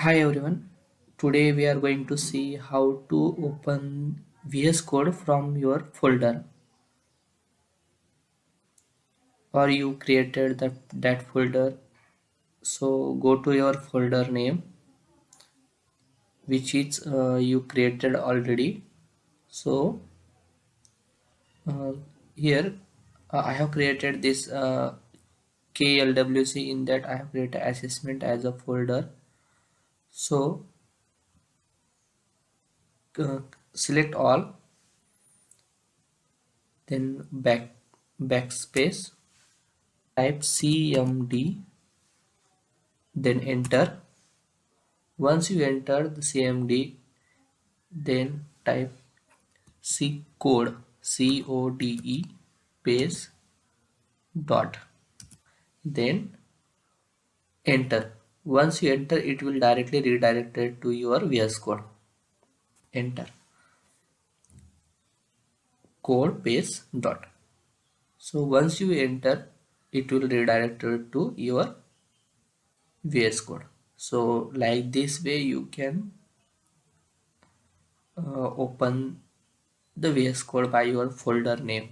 Hi everyone. Today we are going to see how to open VS Code from your folder or you created that folder. So go to your folder name which is you created already. So uh, here I have created this KLWC. In that I have created assessment as a folder. So uh, select all, then backspace, type CMD, then enter. Once you enter the CMD, then type code space dot, then enter. Once you enter, it will directly redirect it to your VS Code. Enter code paste dot. So once you enter, it will redirect it to your VS Code. So like this way, you can open the VS Code by your folder name.